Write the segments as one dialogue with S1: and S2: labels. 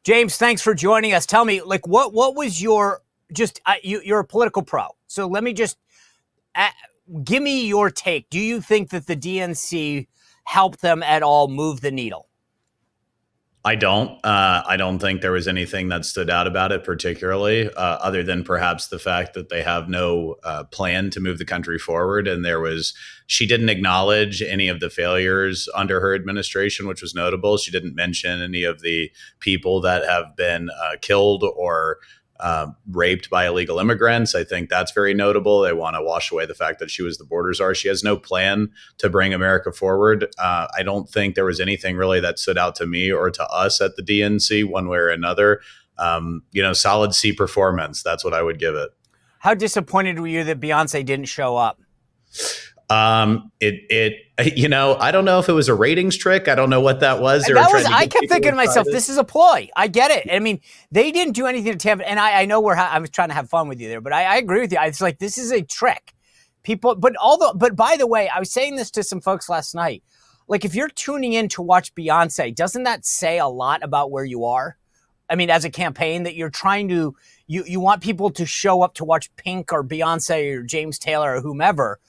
S1: James, thanks for joining us. Tell me, like, what was your you're a political pro, so let me just give me your take. Do you think that the DNC helped them at all move the needle?
S2: I don't. I don't think there was anything that stood out about it particularly, other than perhaps the fact that they have no plan to move the country forward. And she didn't acknowledge any of the failures under her administration, which was notable. She didn't mention any of the people that have been killed or raped by illegal immigrants. I think that's very notable. They want to wash away the fact that she was the border czar. She has no plan to bring America forward. I don't think there was anything really that stood out to me or to us at the DNC one way or another. Solid C performance. That's what I would give it.
S1: How disappointed were you that Beyonce didn't show up?
S2: I don't know if it was a ratings trick. I don't know what that was.
S1: I kept thinking to myself, this is a ploy. I get it. I mean, they didn't do anything to Tampa. And I know I was trying to have fun with you there, but I agree with you. It's like, this is a trick. But by the way, I was saying this to some folks last night. Like, if you're tuning in to watch Beyonce, doesn't that say a lot about where you are? I mean, as a campaign that you're trying to, you want people to show up to watch Pink or Beyonce or James Taylor or whomever,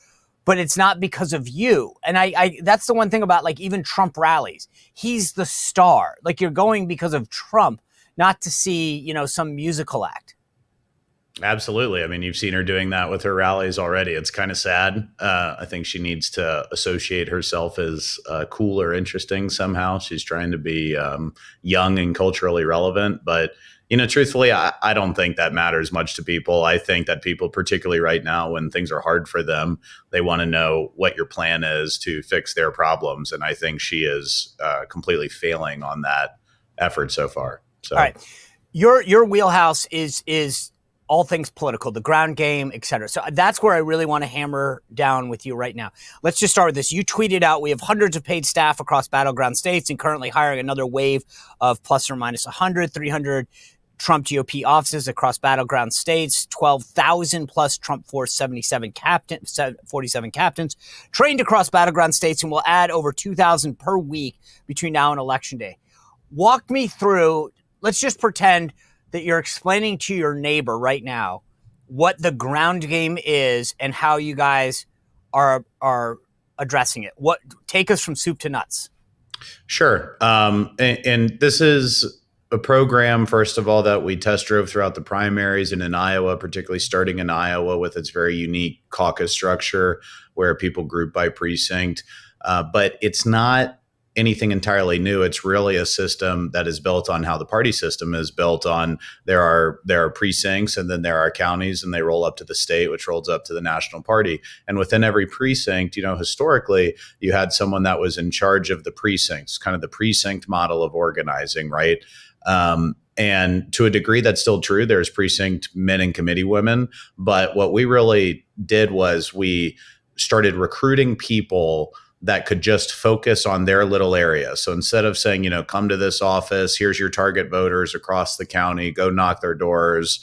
S1: but it's not because of you. And I that's the one thing about, like, even Trump rallies. He's the star. Like, you're going because of Trump, not to see, some musical act.
S2: Absolutely. I mean, you've seen her doing that with her rallies already. It's kind of sad. I think she needs to associate herself as cool or interesting somehow. She's trying to be young and culturally relevant. But, truthfully, I don't think that matters much to people. I think that people, particularly right now when things are hard for them, they want to know what your plan is to fix their problems. And I think she is completely failing on that effort so far. So,
S1: all right. Your wheelhouse is all things political, the ground game, et cetera. So that's where I really want to hammer down with you right now. Let's just start with this. You tweeted out, we have hundreds of paid staff across battleground states and currently hiring another wave of plus or minus 100, 300 Trump GOP offices across battleground states, 12,000 plus Trump Force 47 captains trained across battleground states, and we'll add over 2,000 per week between now and Election Day. Walk me through, let's just pretend that you're explaining to your neighbor right now what the ground game is and how you guys are addressing it. Take us from soup to nuts.
S2: Sure. And this is a program, first of all, that we test drove throughout the primaries and in Iowa, particularly starting in Iowa with its very unique caucus structure where people group by precinct. But it's not anything entirely new. It's really a system that is built on how the party system is built on. There are precincts, and then there are counties, and they roll up to the state, which rolls up to the national party. And within every precinct, historically, you had someone that was in charge of the precincts, kind of the precinct model of organizing, right? And to a degree, that's still true. There's precinct men and committee women. But what we really did was we started recruiting people that could just focus on their little area. So instead of saying, come to this office, here's your target voters across the county, go knock their doors,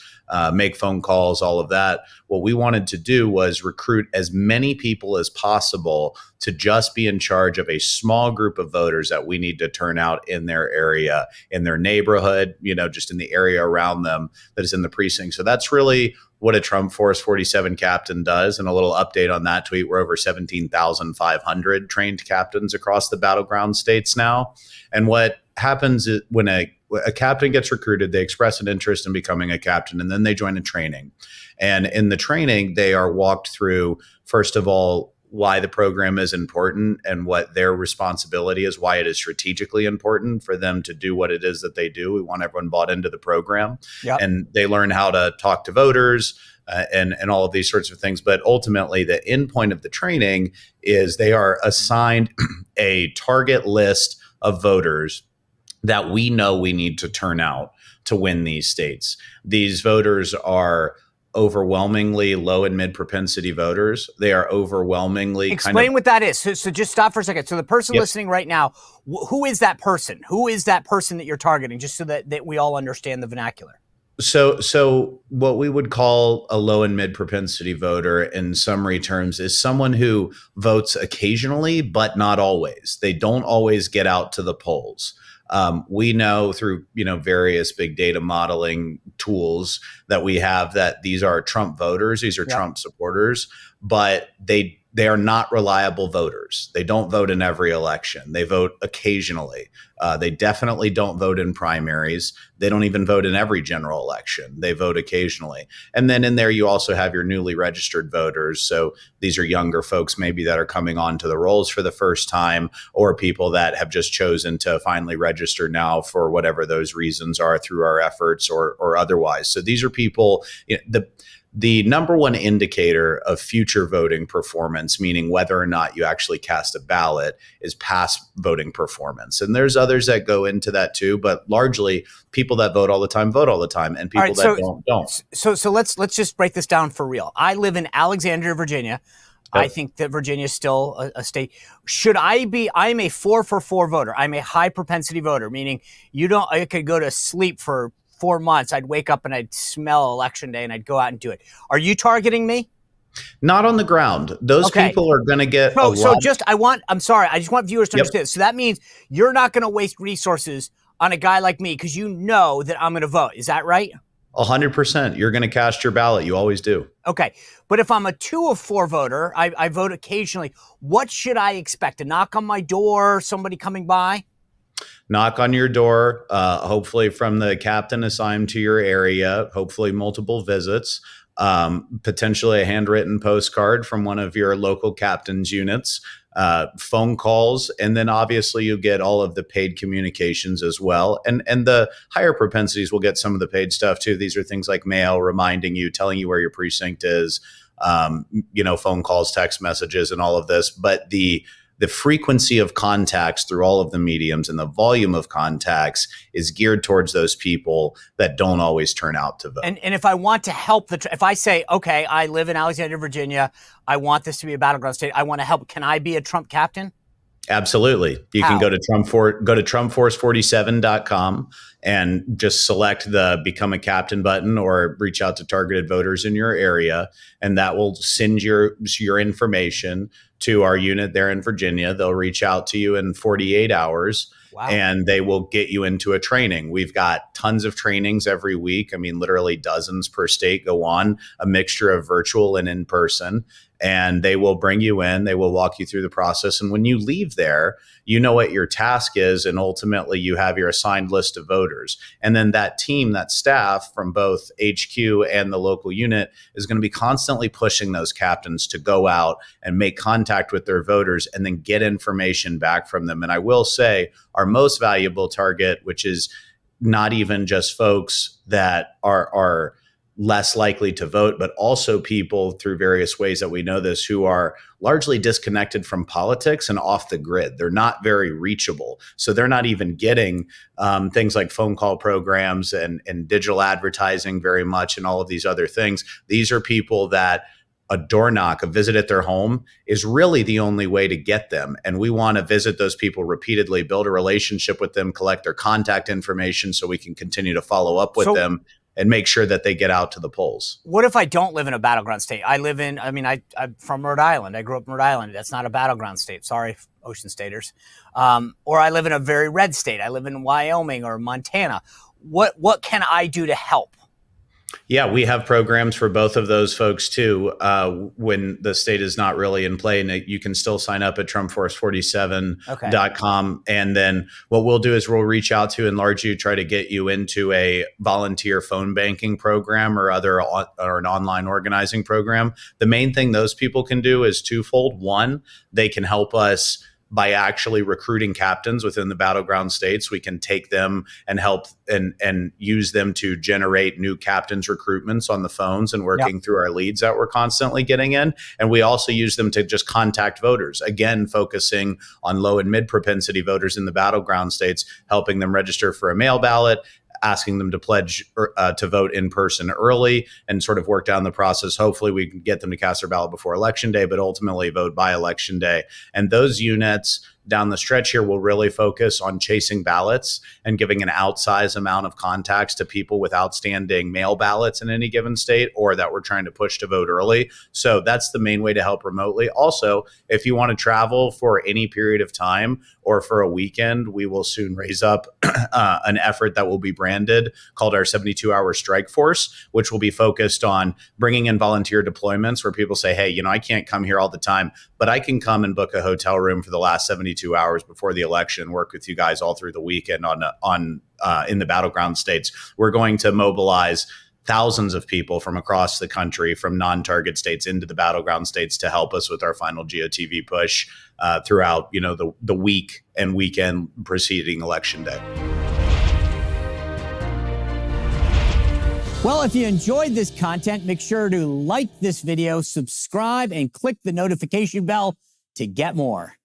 S2: make phone calls, all of that. What we wanted to do was recruit as many people as possible to just be in charge of a small group of voters that we need to turn out in their area, in their neighborhood, just in the area around them that is in the precinct. So that's really what a Trump Force 47 captain does. And a little update on that tweet, we're over 17,500 trained captains across the battleground states now. And what happens is when a captain gets recruited, they express an interest in becoming a captain, and then they join a training. And in the training, they are walked through, first of all, why the program is important and what their responsibility is, why it is strategically important for them to do what it is that they do. We want everyone bought into the program. Yep. And they learn how to talk to voters and all of these sorts of things. But ultimately, the end point of the training is they are assigned a target list of voters that we know we need to turn out to win these states. These voters are overwhelmingly low and mid propensity voters. They are overwhelmingly
S1: explain what that is. So just stop for a second. So the person listening right now, who is that person? Who is that person that you're targeting? Just so that we all understand the vernacular.
S2: So what we would call a low and mid propensity voter in summary terms is someone who votes occasionally, but not always. They don't always get out to the polls. We know through various big data modeling tools that we have that these are Trump voters, these are
S1: Yep.
S2: Trump supporters, but they are not reliable voters. They don't vote in every election. They vote occasionally. They definitely don't vote in primaries. They don't even vote in every general election. They vote occasionally. And then in there, you also have your newly registered voters. So these are younger folks maybe that are coming onto the rolls for the first time, or people that have just chosen to finally register now for whatever those reasons are through our efforts or otherwise. So these are people, the number one indicator of future voting performance, meaning whether or not you actually cast a ballot, is past voting performance. And there's others that go into that too, but largely people that vote all the time, and people that don't.
S1: So let's just break this down for real. I live in Alexandria, Virginia. Yep. I think that Virginia is still a state. Should I be? I'm a 4-for-4 voter. I'm a high propensity voter, meaning I could go to sleep for 4 months. I'd wake up and I'd smell election day and I'd go out and do it. Are you targeting me?
S2: Not on the ground. Those people are going to get
S1: I'm sorry. I just want viewers to understand. So that means you're not going to waste resources on a guy like me because you know that I'm going to vote. Is that right?
S2: 100%. You're going to cast your ballot. You always do.
S1: Okay. But if I'm a 2-of-4 voter, I vote occasionally. What should I expect? A knock on my door? Somebody coming by?
S2: Knock on your door, hopefully from the captain assigned to your area, hopefully multiple visits, potentially a handwritten postcard from one of your local captain's units, phone calls, and then obviously you get all of the paid communications as well. And the higher propensities will get some of the paid stuff too. These are things like mail reminding you, telling you where your precinct is, phone calls, text messages, and all of this. But the frequency of contacts through all of the mediums and the volume of contacts is geared towards those people that don't always turn out to vote.
S1: And if I want to help, if I say, okay, I live in Alexandria, Virginia, I want this to be a battleground state, I want to help, can I be a Trump captain?
S2: Absolutely. You can go to TrumpForce47.com and just select the Become a Captain button or reach out to targeted voters in your area. And that will send your information to our unit there in Virginia. They'll reach out to you in 48 hours. Wow. And they will get you into a training. We've got tons of trainings every week. I mean, literally dozens per state go on, a mixture of virtual and in person. And they will bring you in, they will walk you through the process. And when you leave there, you know what your task is. And ultimately you have your assigned list of voters. And then that team, that staff from both HQ and the local unit is going to be constantly pushing those captains to go out and make contact with their voters and then get information back from them. And I will say our most valuable target, which is not even just folks that are less likely to vote, but also people through various ways that we know this who are largely disconnected from politics and off the grid. They're not very reachable. So they're not even getting things like phone call programs and digital advertising very much and all of these other things. These are people that a door knock, a visit at their home is really the only way to get them. And we want to visit those people repeatedly, build a relationship with them, collect their contact information so we can continue to follow up with them and make sure that they get out to the polls.
S1: What if I don't live in a battleground state? I'm from Rhode Island. I grew up in Rhode Island. That's not a battleground state. Sorry, Ocean Staters. Or I live in a very red state. I live in Wyoming or Montana. What can I do to help?
S2: Yeah, we have programs for both of those folks too. When the state is not really in play, and you can still sign up at TrumpForce47.com. And then what we'll do is we'll reach out to and largely try to get you into a volunteer phone banking program or an online organizing program. The main thing those people can do is twofold. One, they can help us by actually recruiting captains within the battleground states. We can take them and help and use them to generate new captains recruitments on the phones and working through our leads that we're constantly getting in. And we also use them to just contact voters, again, focusing on low and mid propensity voters in the battleground states, helping them register for a mail ballot, asking them to pledge to vote in person early and sort of work down the process. Hopefully we can get them to cast their ballot before election day, but ultimately vote by election day. And those units, down the stretch here, we'll really focus on chasing ballots and giving an outsized amount of contacts to people with outstanding mail ballots in any given state or that we're trying to push to vote early. So that's the main way to help remotely. Also, if you want to travel for any period of time or for a weekend, we will soon raise up an effort that will be branded called our 72-hour strike force, which will be focused on bringing in volunteer deployments where people say, hey, I can't come here all the time, but I can come and book a hotel room for the last 72 hours before the election, work with you guys all through the weekend in the battleground states. We're going to mobilize thousands of people from across the country, from non-target states into the battleground states, to help us with our final GOTV push throughout, the week and weekend preceding election day.
S1: Well, if you enjoyed this content, make sure to like this video, subscribe, and click the notification bell to get more.